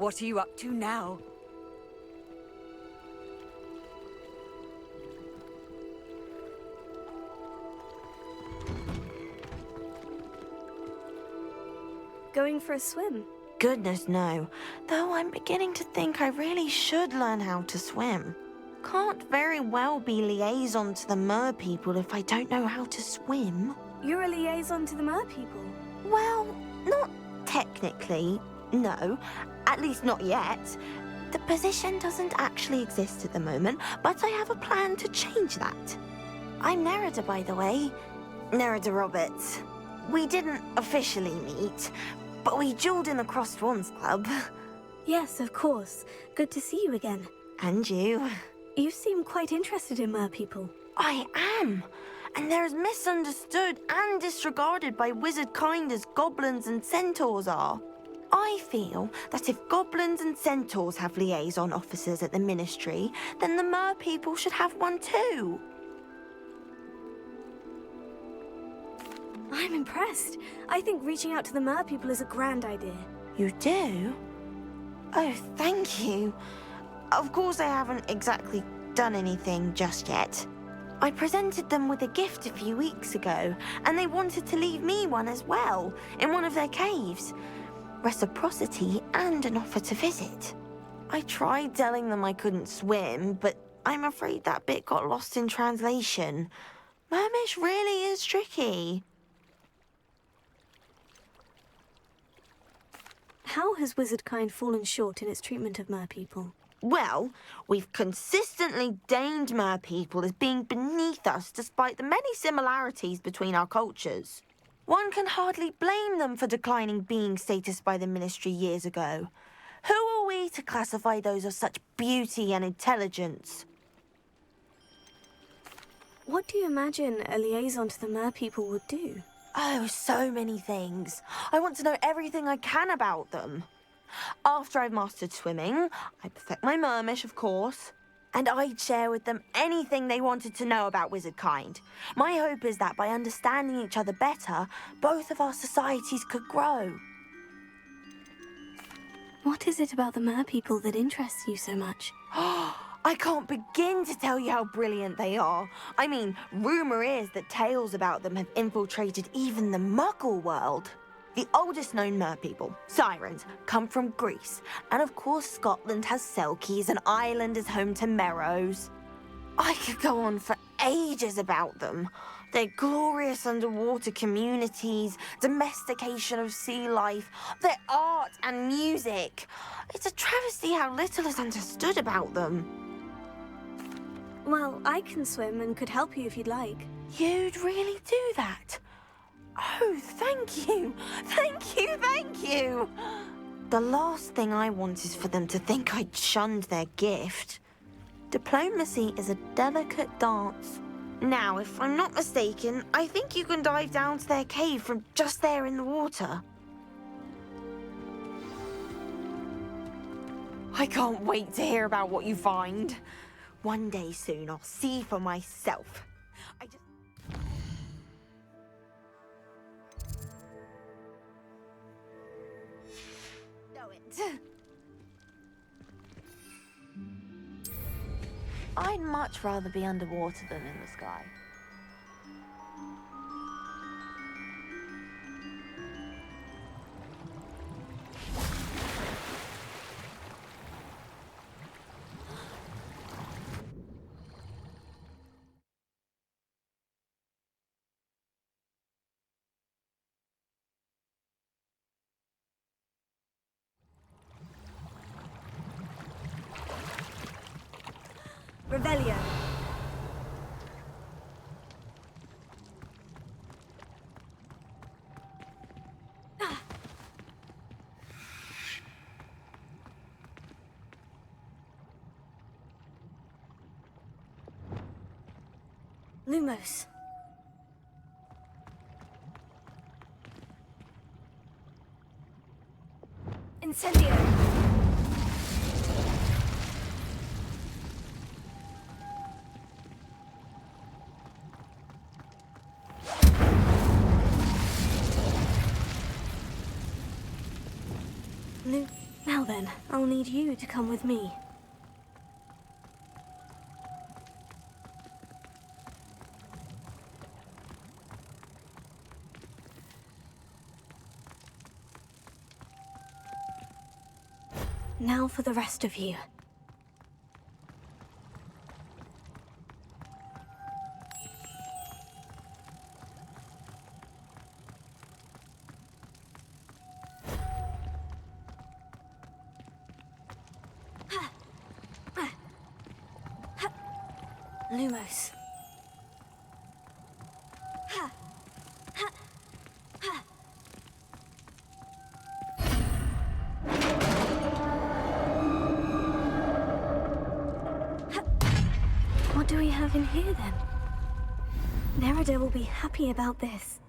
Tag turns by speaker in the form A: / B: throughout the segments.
A: What are you up to now?
B: Going for a swim?
C: Goodness, no. Though I'm beginning to think I really should learn how to swim. Can't very well be liaison to the mer people if I don't know how to swim.
B: You're a liaison to the mer people?
C: Well, not technically, no. At least not yet. The position doesn't actually exist at the moment, but I have a plan to change that. I'm Nerida, by the way. Nerida Roberts. We didn't officially meet, but we dueled in the Crossed Swans Club.
B: Yes, of course. Good to see you again.
C: And you.
B: You seem quite interested in mer people.
C: I am. And they're as misunderstood and disregarded by wizard kind as goblins and centaurs are. I feel that if goblins and centaurs have liaison officers at the ministry, then the mer people should have one too.
B: I'm impressed. I think reaching out to the mer people is a grand idea.
C: You do? Oh, thank you. Of course I haven't exactly done anything just yet. I presented them with a gift a few weeks ago, and they wanted to leave me one as well, in one of their caves. Reciprocity and an offer to visit. I tried telling them I couldn't swim, but I'm afraid that bit got lost in translation. Mermish really is tricky.
B: How has wizardkind fallen short in its treatment of mer people?
C: Well, we've consistently deemed mer people as being beneath us despite the many similarities between our cultures. One can hardly blame them for declining being status by the ministry years ago. Who are we to classify those of such beauty and intelligence?
B: What do you imagine a liaison to the mer people would do?
C: Oh, so many things. I want to know everything I can about them. After I've mastered swimming, I perfect my mermish, of course, and I'd share with them anything they wanted to know about wizardkind. My hope is that by understanding each other better, both of our societies could grow.
B: What is it about the mer people that interests you so much?
C: I can't begin to tell you how brilliant they are. I mean, rumor is that tales about them have infiltrated even the Muggle world. The oldest known mer people, sirens, come from Greece. And of course Scotland has Selkies and Ireland is home to Merrows. I could go on for ages about them. Their glorious underwater communities, domestication of sea life, their art and music. It's a travesty how little is understood about them.
B: Well, I can swim and could help you if you'd like.
C: You'd really do that? Oh, thank you! Thank you, thank you! The last thing I want is for them to think I'd shunned their gift. Diplomacy is a delicate dance. Now, if I'm not mistaken, I think you can dive down to their cave from just there in the water. I can't wait to hear about what you find. One day soon, I'll see for myself. I'd much rather be underwater than in the sky.
B: Revelio. Lumos. Incendio. Now then. then, I'll need you to come with me. Now for the rest of you. Lumos. What do we have in here, then? Nerida will be happy about this.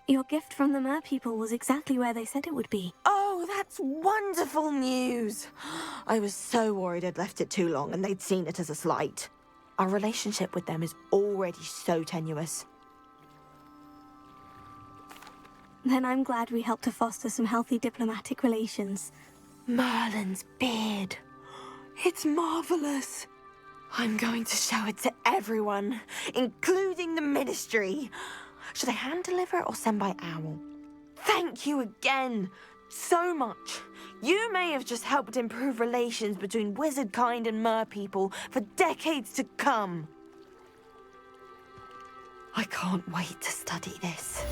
B: Your gift from the merpeople was exactly where they said it would be.
C: Oh, that's wonderful news. I was so worried I'd left it too long and they'd seen it as a slight. Our relationship with them is already so tenuous.
B: Then I'm glad we helped to foster some healthy diplomatic relations.
C: Merlin's beard. It's marvelous. I'm going to show it to everyone, including the Ministry. Should I hand deliver it or send by owl? Thank you again so much. You may have just helped improve relations between wizard kind and merpeople for decades to come. I can't wait to study this.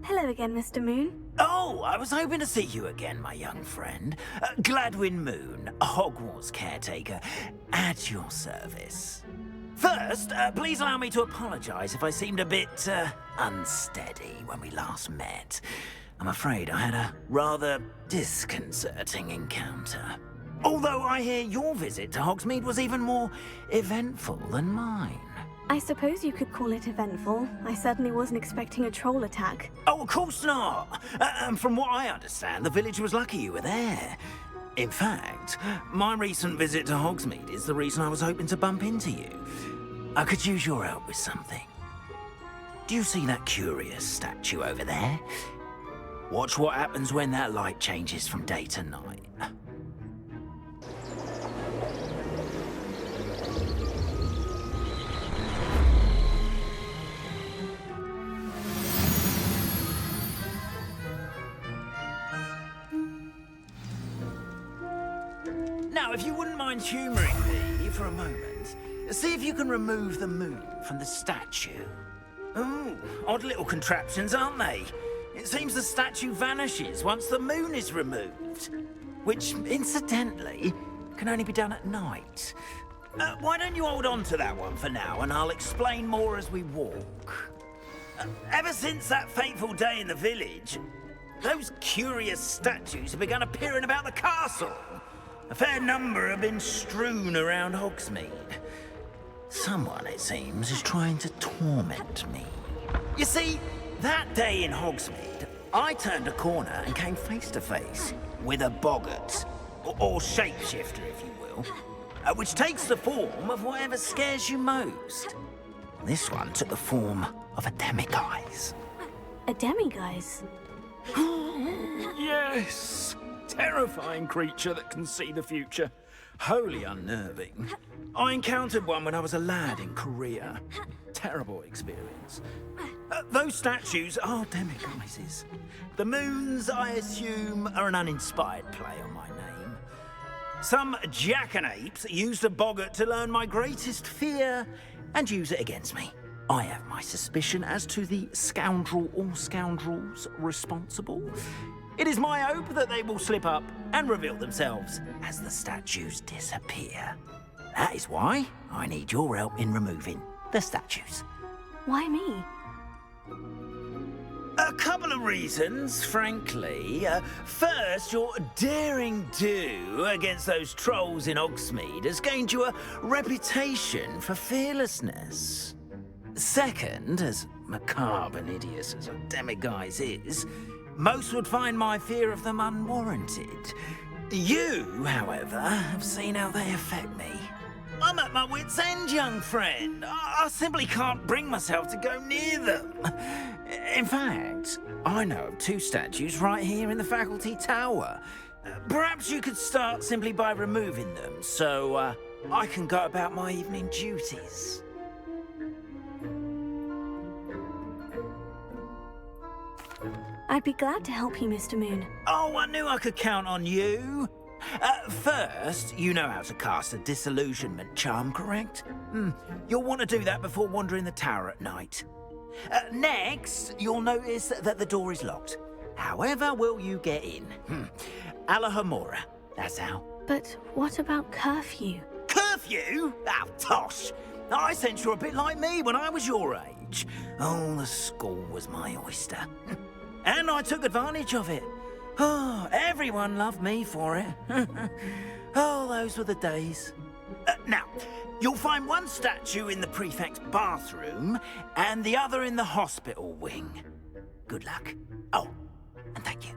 B: Hello again, Mr. Moon.
A: Oh, I was hoping to see you again, my young friend. Gladwin Moon, Hogwarts caretaker, at your service. First, please allow me to apologize if I seemed a bit, unsteady when we last met. I'm afraid I had a rather disconcerting encounter. Although I hear your visit to Hogsmeade was even more eventful than mine.
B: I suppose you could call it eventful. I certainly wasn't expecting a troll attack.
A: Oh, of course not. And from what I understand, the village was lucky you were there. In fact, my recent visit to Hogsmeade is the reason I was hoping to bump into you. I could use your help with something. Do you see that curious statue over there? Watch what happens when that light changes from day to night. Now, if you wouldn't mind humouring me for a moment, see if you can remove the moon from the statue. Ooh, odd little contraptions, aren't they? It seems the statue vanishes once the moon is removed. Which, incidentally, can only be done at night. Why don't you hold on to that one for now, and I'll explain more as we walk. Ever since that fateful day in the village, those curious statues have begun appearing about the castle. A fair number have been strewn around Hogsmeade. Someone, it seems, is trying to torment me. You see, that day in Hogsmeade, I turned a corner and came face to face with a boggart, or shapeshifter, if you will, which takes the form of whatever scares you most. This one took the form of a demiguise.
B: A demiguise?
D: Yes! Terrifying creature that can see the future.
A: Wholly unnerving. I encountered one when I was a lad in Korea. Terrible experience. Those statues are demiguises. The moons, I assume, are an uninspired play on my name. Some jackanapes used a boggart to learn my greatest fear and use it against me. I have my suspicion as to the scoundrel or scoundrels responsible. It is my hope that they will slip up and reveal themselves as the statues disappear. That is why I need your help in removing the statues.
B: Why me?
A: A couple of reasons, frankly. First, your daring do against those trolls in Hogsmeade has gained you a reputation for fearlessness. Second, as macabre and hideous as a demiguise is, most would find my fear of them unwarranted. You, however, have seen how they affect me. I'm at my wit's end, young friend. I simply can't bring myself to go near them. In fact, I know of two statues right here in the faculty tower. Perhaps you could start simply by removing them, so I can go about my evening duties.
B: I'd be glad to help you, Mr. Moon.
A: Oh, I knew I could count on you. First, you know how to cast a disillusionment charm, correct? You'll want to do that before wandering the tower at night. Next, you'll notice that the door is locked. However will you get in? Alahomora, that's how.
B: But what about curfew?
A: Curfew? Oh, tosh. I sense you're a bit like me when I was your age. Oh, the school was my oyster. And I took advantage of it. Oh, everyone loved me for it. Oh, those were the days. Now, you'll find one statue in the prefect's bathroom and the other in the hospital wing. Good luck. Oh, and thank you.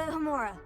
B: Follow Homura.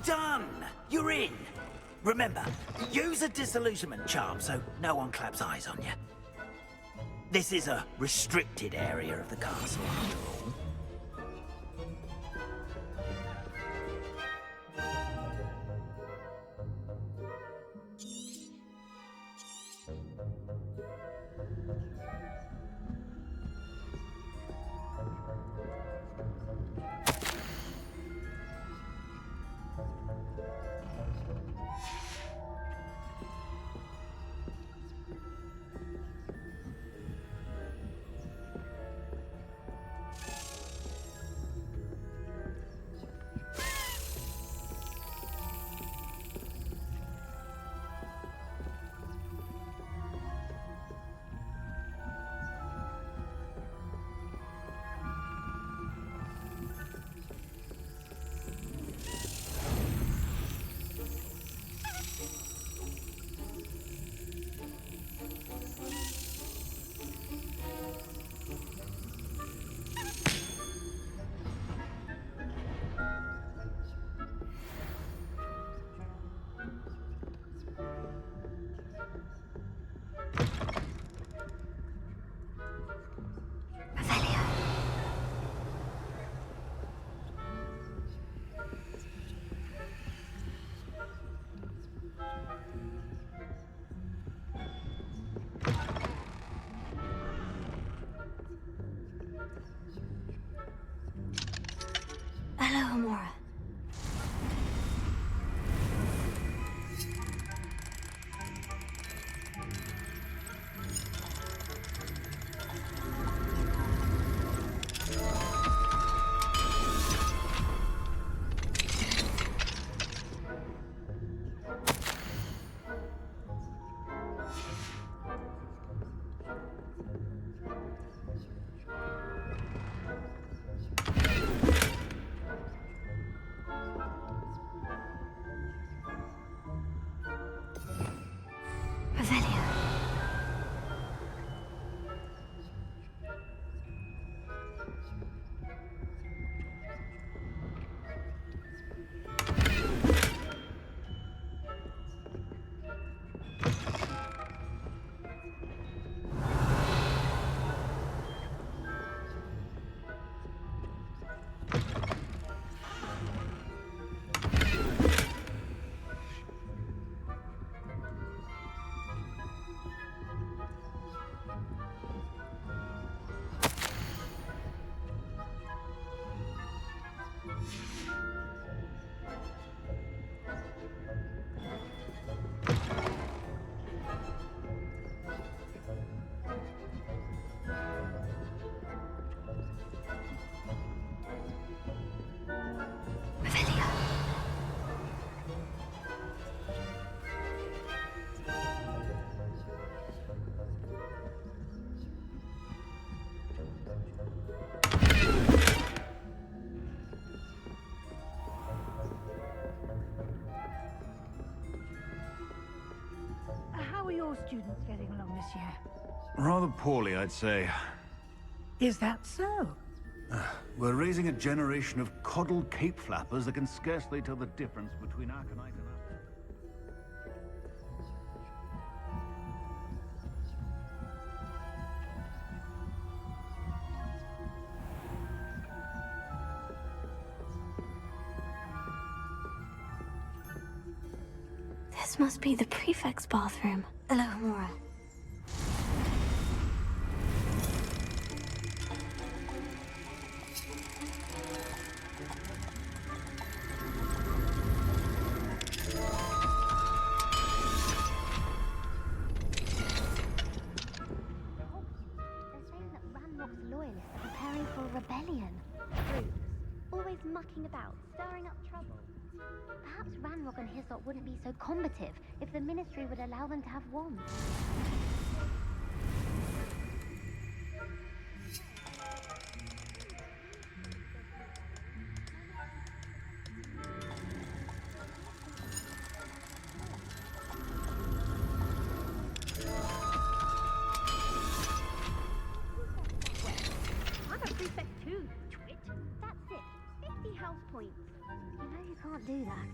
A: Done! You're in! Remember, use a disillusionment charm so no one claps eyes on you. This is a restricted area of the castle, after all.
B: Revelio.
E: How are your students getting along this year?
F: Rather poorly, I'd say.
E: Is that so?
F: We're raising a generation of coddled cape flappers that can scarcely tell the difference between Aconite and
B: This must be the prefect's bathroom. Hello, Mora.
G: They're saying that Ranrock's loyalists are preparing for a rebellion. Rude. Always mucking about, stirring up trouble. Perhaps Ranrock and his lot wouldn't be so combative if the Ministry would allow them to have wands. I'm a prefect too, twit. That's it. 50 health points. You know you can't do that.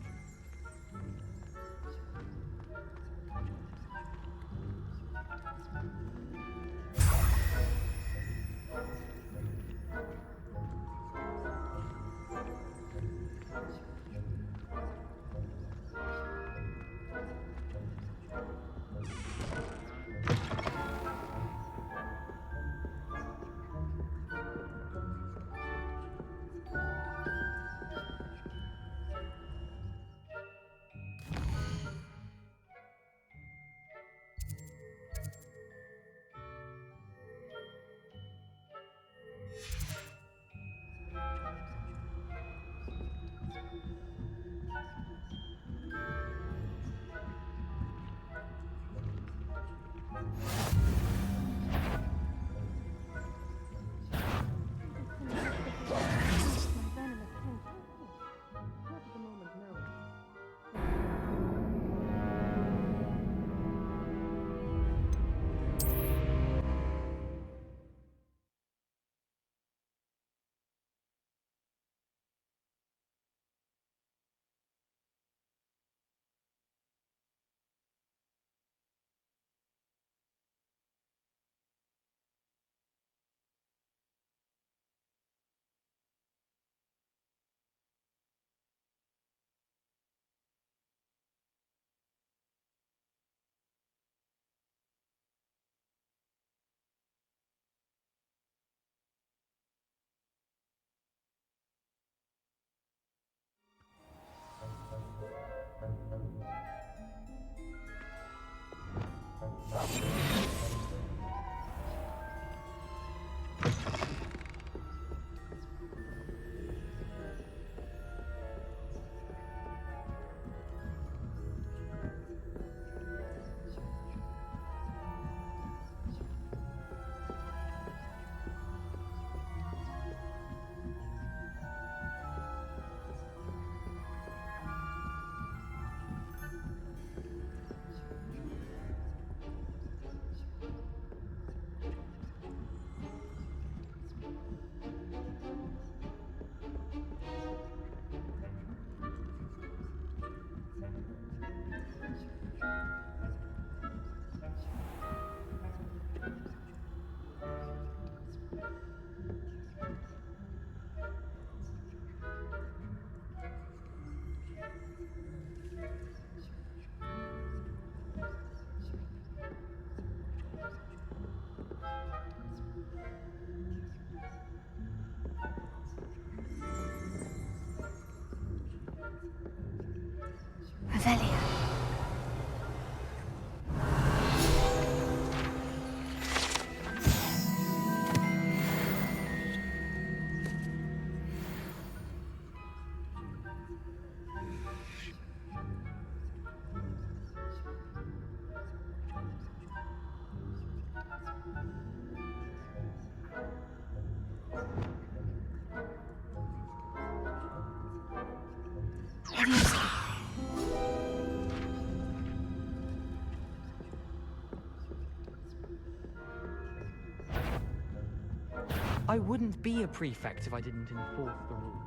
H: I wouldn't be a prefect if I didn't enforce the rules.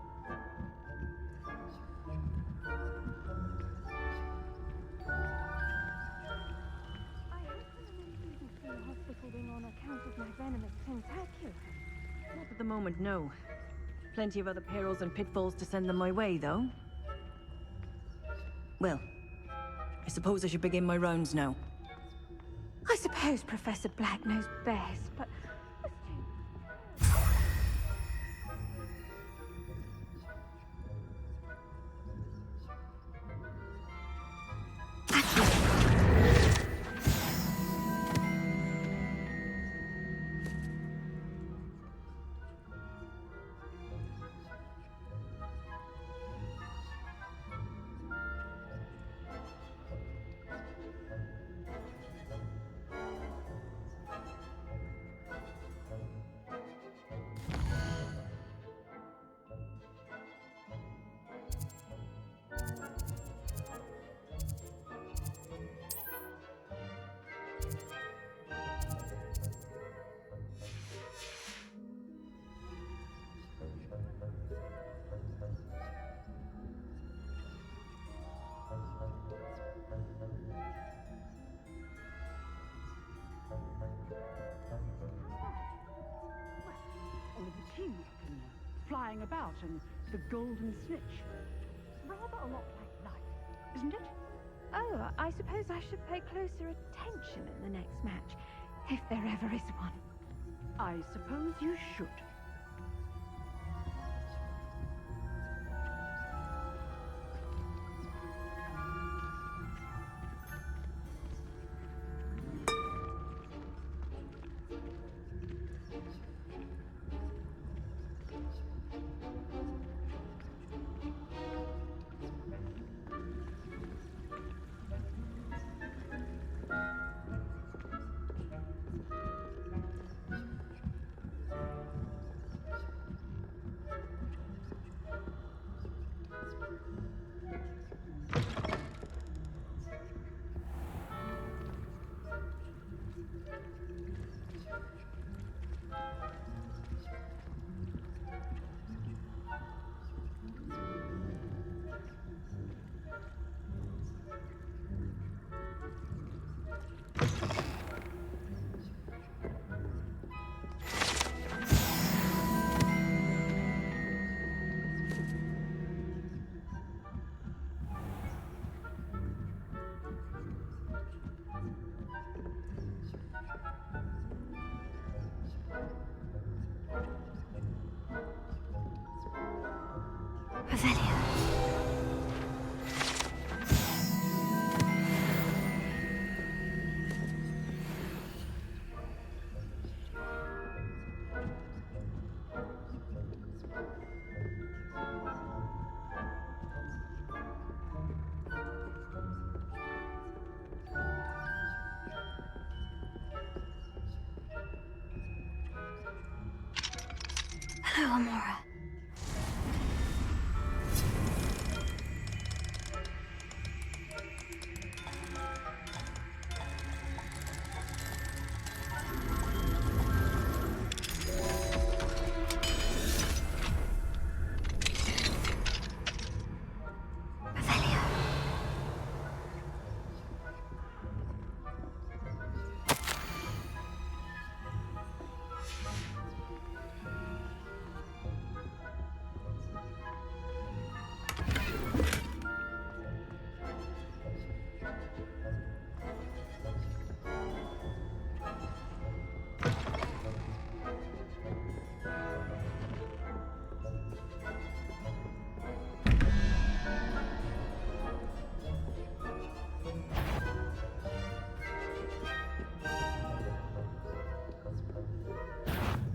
I: On account of my venomous tentacle. Not at the moment, no. Plenty of other perils and pitfalls to send them my way, though. Well, I suppose I should begin my rounds now.
E: I suppose Professor Black knows best, but... Flying about and the golden snitch. Rather a lot like life, isn't it?
I: Oh, I suppose I should pay closer attention in the next match, if there ever is one.
E: I suppose you should.
B: Hello, Amora.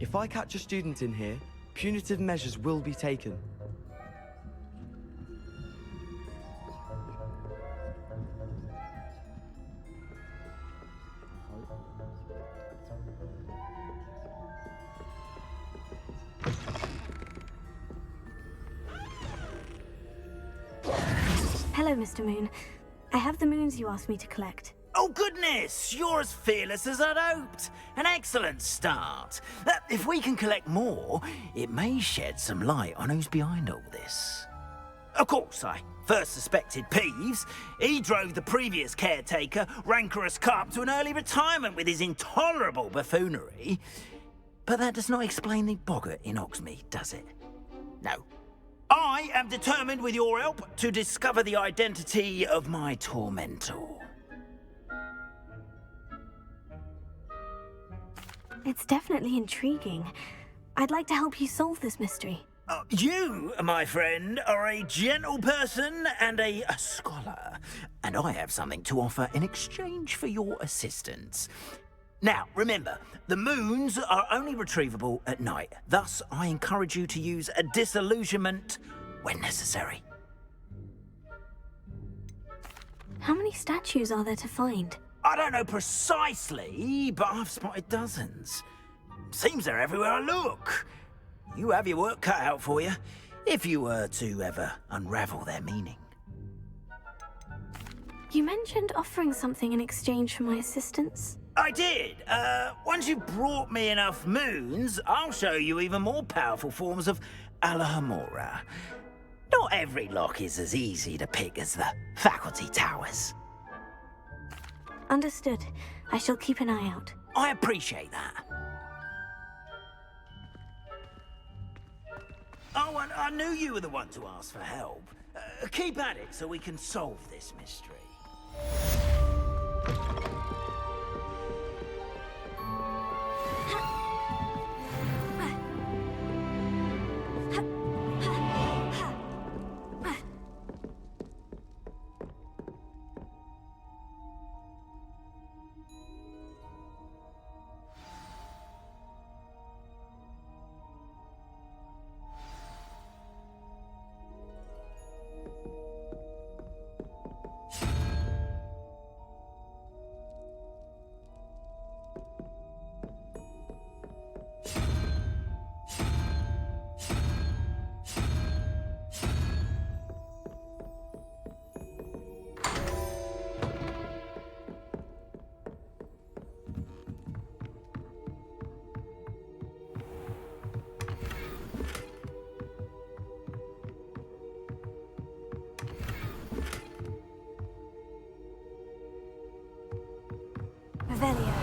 J: If I catch a student in here, punitive measures will be taken.
B: Hello, Mr. Moon. I have the moons you asked me to collect.
A: Oh, goodness! You're as fearless as I'd hoped. An excellent start. If we can collect more, it may shed some light on who's behind all this. Of course, I first suspected Peeves. He drove the previous caretaker, Rancorous Carp, to an early retirement with his intolerable buffoonery. But that does not explain the boggart in Oxmead, does it? No. I am determined, with your help, to discover the identity of my tormentor.
B: It's definitely intriguing. I'd like to help you solve this mystery.
A: You, my friend, are a gentle person and a scholar, and I have something to offer in exchange for your assistance. Now, remember, the moons are only retrievable at night. Thus, I encourage you to use a disillusionment when necessary.
B: How many statues are there to find?
A: I don't know precisely, but I've spotted dozens. Seems they're everywhere I look. You have your work cut out for you, if you were to ever unravel their meaning.
B: You mentioned offering something in exchange for my assistance.
A: I did. Once you've brought me enough moons, I'll show you even more powerful forms of Alohomora. Not every lock is as easy to pick as the faculty towers.
B: Understood. I shall keep an eye out.
A: I appreciate that. Oh, and I knew you were the one to ask for help. Keep at it so we can solve this mystery.
B: Revelio.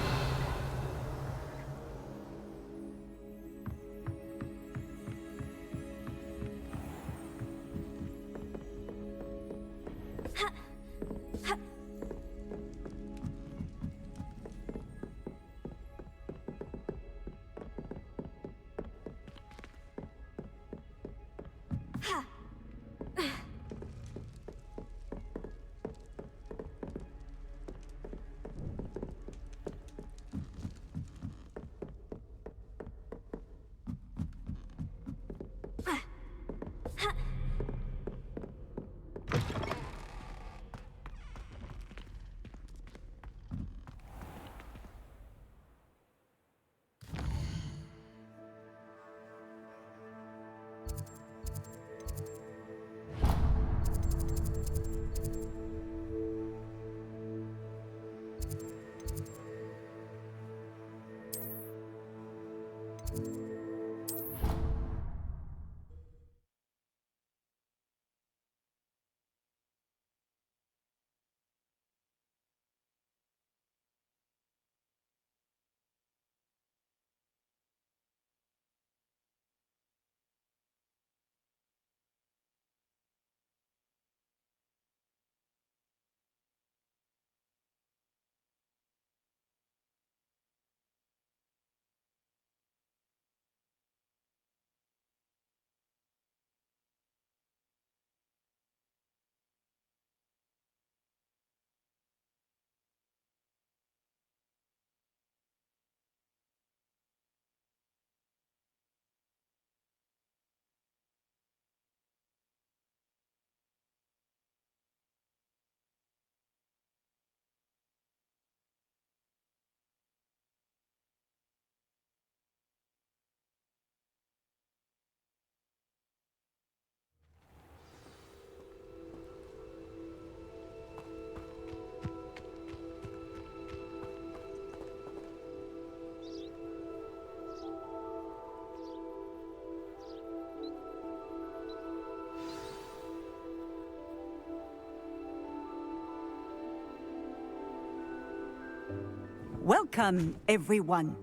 K: Welcome, everyone.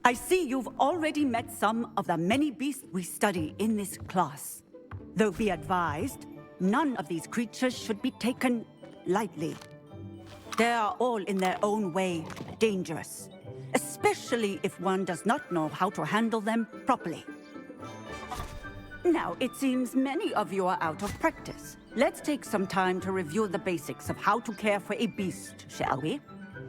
K: I see you've already met some of the many beasts we study in this class. Though be advised, none of these creatures should be taken lightly. They are all in their own way dangerous, especially if one does not know how to handle them properly. Now, it seems many of you are out of practice. Let's take some time to review the basics of how to care for a beast, shall we?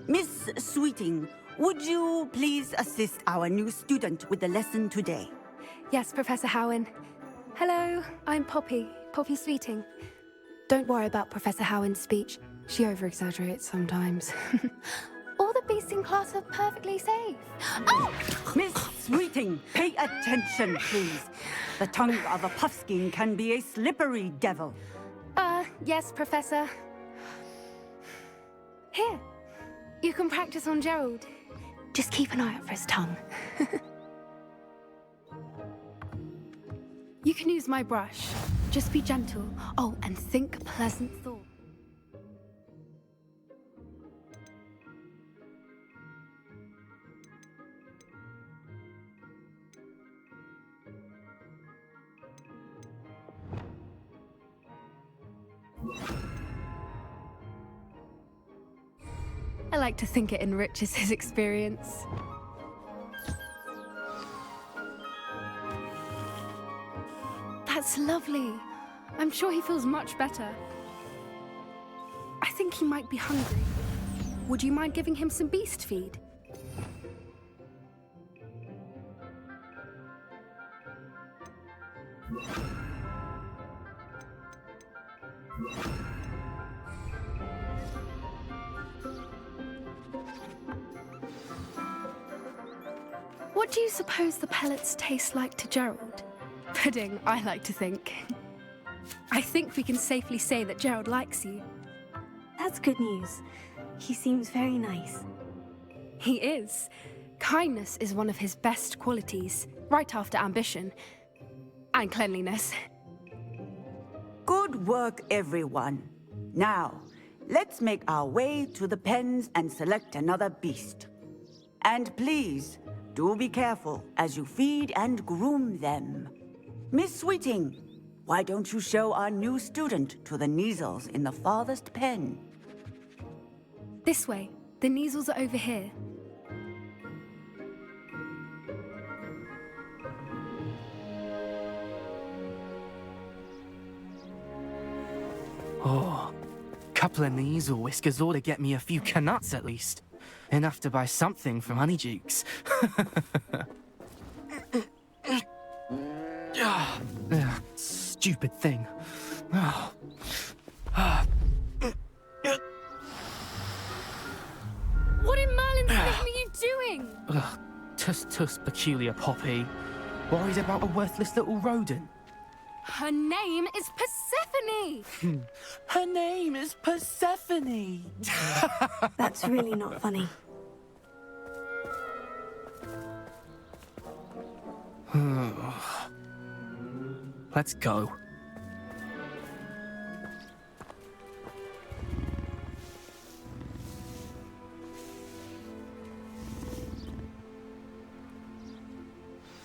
K: Miss Sweeting, would you please assist our new student with the lesson today?
B: Yes, Professor Howen. Hello, I'm Poppy Sweeting. Don't worry about Professor Howen's speech. She over-exaggerates sometimes. All the beasts in class are perfectly safe. Oh!
K: Miss Sweeting, pay attention, please. The tongue of a puffskein can be a slippery devil.
B: Yes, Professor. Here, you can practice on Gerald. Just keep an eye out for his tongue. You can use my brush. Just be gentle. Oh, and think pleasant thoughts. I like to think it enriches his experience. That's lovely. I'm sure he feels much better. I think he might be hungry. Would you mind giving him some beast feed? What do you suppose the pellets taste like to Gerald? Pudding, I like to think. I think we can safely say that Gerald likes you.
L: That's good news. He seems very nice.
B: He is. Kindness is one of his best qualities, right after ambition. And cleanliness.
K: Good work, everyone. Now, let's make our way to the pens and select another beast. And please, do be careful as you feed and groom them. Miss Sweeting, why don't you show our new student to the Neasels in the farthest pen?
B: This way. The Neasels are over here.
H: Oh, couple of Neasel whiskers ought to get me a few canuts at least. Enough to buy something from Honeydukes. Stupid thing.
B: What in Merlin's name are you doing?
H: Tuss, peculiar Poppy. Worried about a worthless little rodent.
B: Her name is Persephone!
H: Her name is Persephone!
L: That's really not funny.
H: Let's go.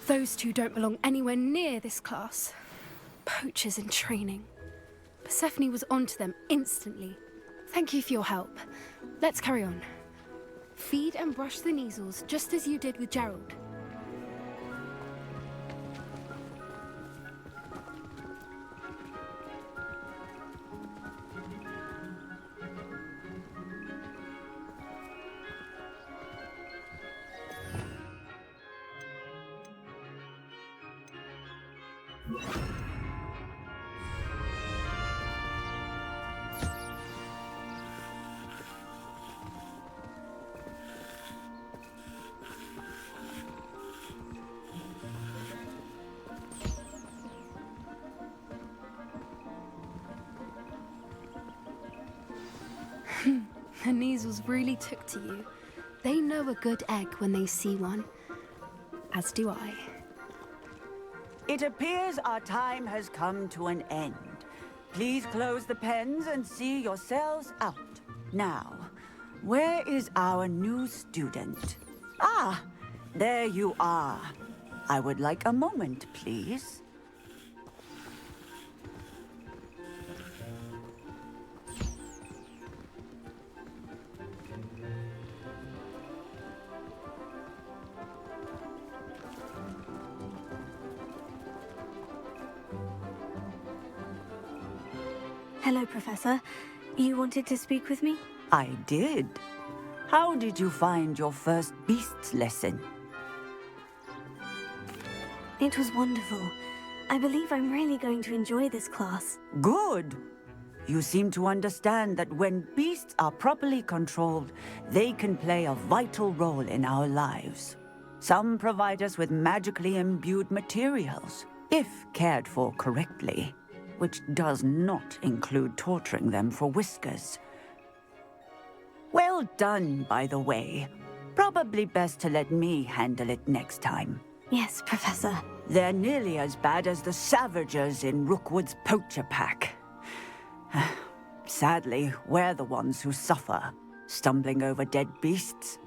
B: Those two don't belong anywhere near this class. Poachers in training. Persephone was onto them instantly. Thank you for your help. Let's carry on. Feed and brush the Neasels just as you did with Gerald. The Neasels really took to you. They know a good egg when they see one. As do I.
K: It appears our time has come to an end. Please close the pens and see yourselves out. Now, where is our new student? Ah, there you are. I would like a moment, please.
L: Hello, Professor. You wanted to speak with me?
K: I did. How did you find your first beasts lesson?
L: It was wonderful. I believe I'm really going to enjoy this class.
K: Good. You seem to understand that when beasts are properly controlled, they can play a vital role in our lives. Some provide us with magically imbued materials, if cared for correctly, which does not include torturing them for whiskers. Well done, by the way. Probably best to let me handle it next time.
L: Yes, Professor.
K: They're nearly as bad as the Savagers in Rookwood's poacher pack. Sadly, we're the ones who suffer, stumbling over dead beasts.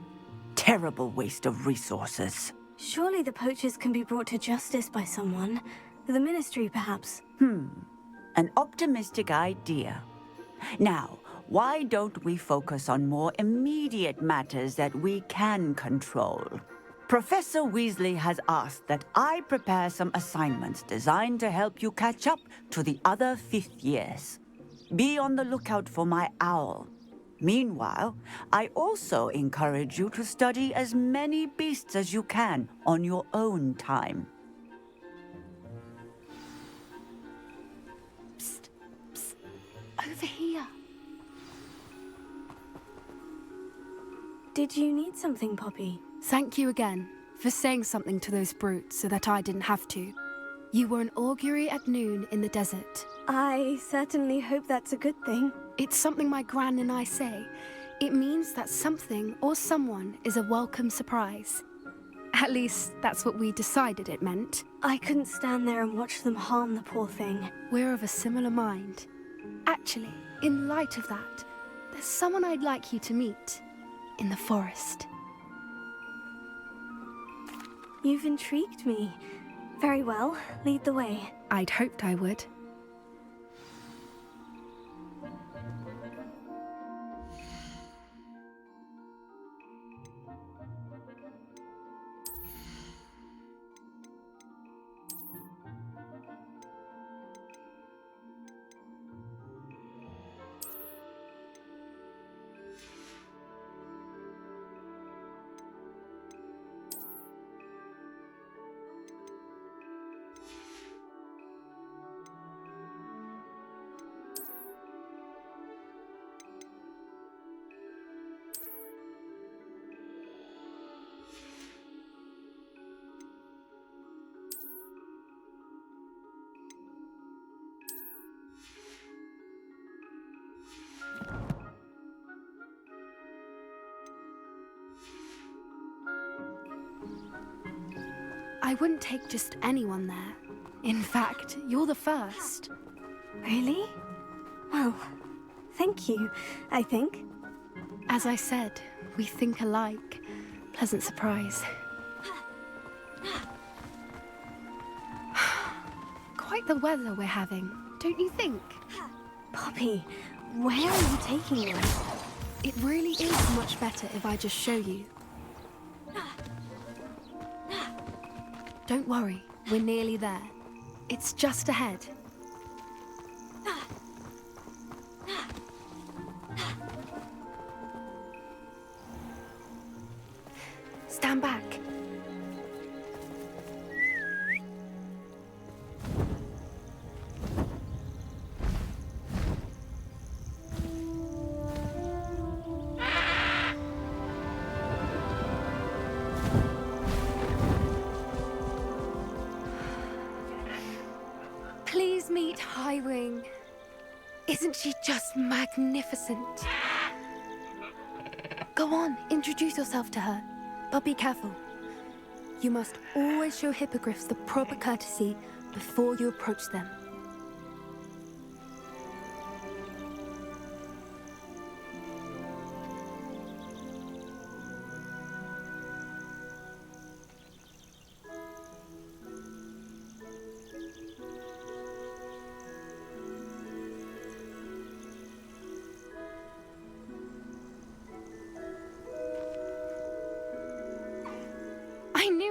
K: Terrible waste of resources.
L: Surely the poachers can be brought to justice by someone. The Ministry, perhaps.
K: An optimistic idea. Now, why don't we focus on more immediate matters that we can control? Professor Weasley has asked that I prepare some assignments designed to help you catch up to the other 5th years. Be on the lookout for my owl. Meanwhile, I also encourage you to study as many beasts as you can on your own time.
B: Psst, psst. Over here.
L: Did you need something, Poppy?
B: Thank you again for saying something to those brutes so that I didn't have to. You were an augury at noon in the desert.
L: I certainly hope that's a good thing.
B: It's something my gran and I say. It means that something or someone is a welcome surprise. At least, that's what we decided it meant.
L: I couldn't stand there and watch them harm the poor thing.
B: We're of a similar mind. Actually, in light of that, there's someone I'd like you to meet. In the forest.
L: You've intrigued me. Very well, lead the way.
B: I'd hoped I would. I wouldn't take just anyone there. In fact, you're the first.
L: Really? Well, thank you, I think.
B: As I said, we think alike. Pleasant surprise. Quite the weather we're having, don't you think?
L: Poppy, where are you taking me?
B: It really is much better if I just show you. Don't worry, we're nearly there. It's just ahead. Stand back. Please meet Highwing. Isn't she just magnificent? Go on, introduce yourself to her. But be careful. You must always show hippogriffs the proper courtesy before you approach them.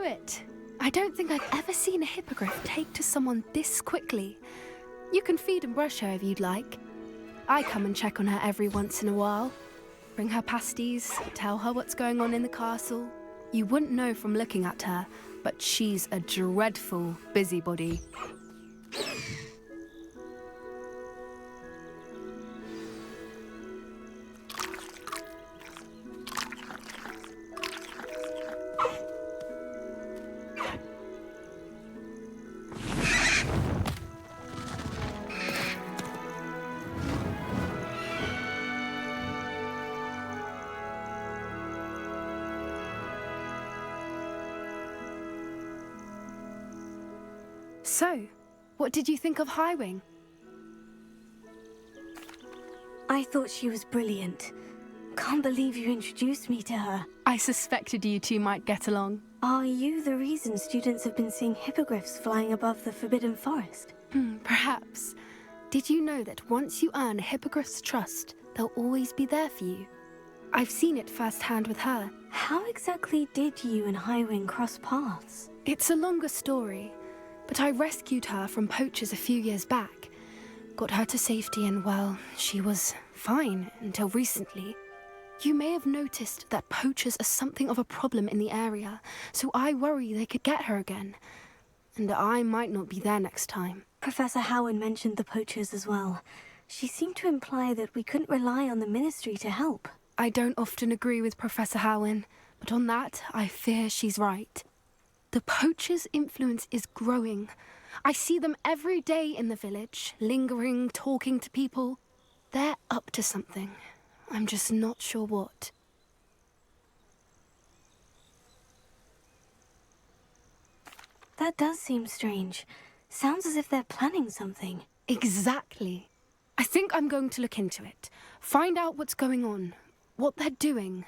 B: it. I don't think I've ever seen a hippogriff take to someone this quickly. You can feed and brush her if you'd like. I come and check on her every once in a while. Bring her pasties, tell her what's going on in the castle. You wouldn't know from looking at her, but she's a dreadful busybody. So, what did you think of Highwing?
L: I thought she was brilliant. Can't believe you introduced me to her.
B: I suspected you two might get along.
L: Are you the reason students have been seeing hippogriffs flying above the Forbidden Forest?
B: Perhaps. Did you know that once you earn a hippogriff's trust, they'll always be there for you? I've seen it firsthand with her.
L: How exactly did you and Highwing cross paths?
B: It's a longer story, but I rescued her from poachers a few years back. Got her to safety and, well, she was fine until recently. You may have noticed that poachers are something of a problem in the area, so I worry they could get her again. And I might not be there next time.
L: Professor Howen mentioned the poachers as well. She seemed to imply that we couldn't rely on the Ministry to help.
B: I don't often agree with Professor Howen, but on that, I fear she's right. The poachers' influence is growing. I see them every day in the village, lingering, talking to people. They're up to something. I'm just not sure what.
L: That does seem strange. Sounds as if they're planning something.
B: Exactly. I think I'm going to look into it. Find out what's going on, what they're doing.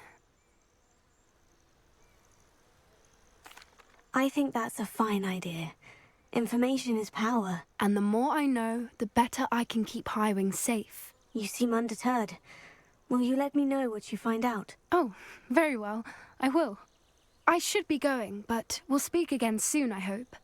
L: I think that's a fine idea. Information is power.
B: And the more I know, the better I can keep Highwing safe.
L: You seem undeterred. Will you let me know what you find out?
B: Oh, very well. I will. I should be going, but we'll speak again soon, I hope.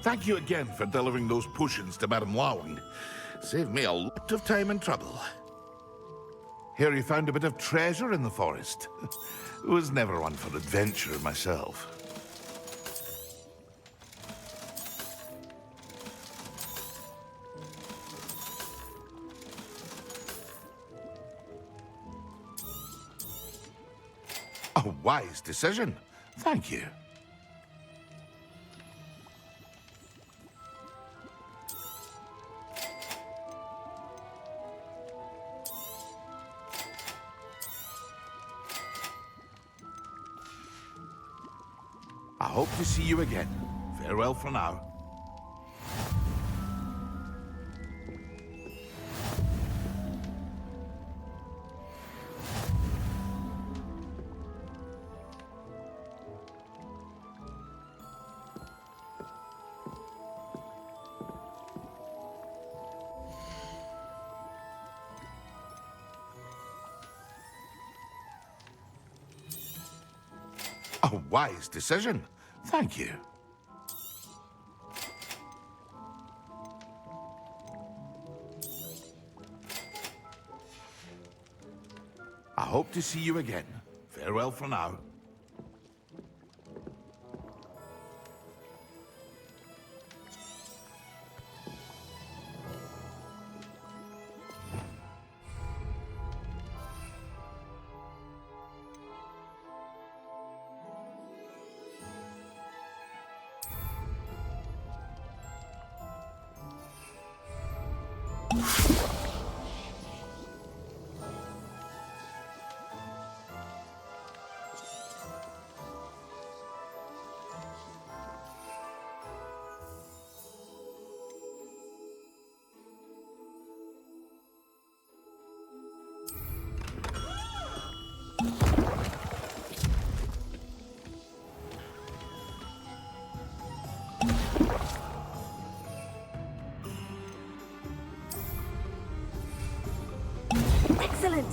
M: Thank you again for delivering those potions to Madame Lawing. Saved me a lot of time and trouble. Hear you found a bit of treasure in the forest. Was never one for adventure myself. A wise decision. Thank you. I hope to see you again. Farewell for now. A wise decision. Thank you. I hope to see you again. Farewell for now.
L: Excellent!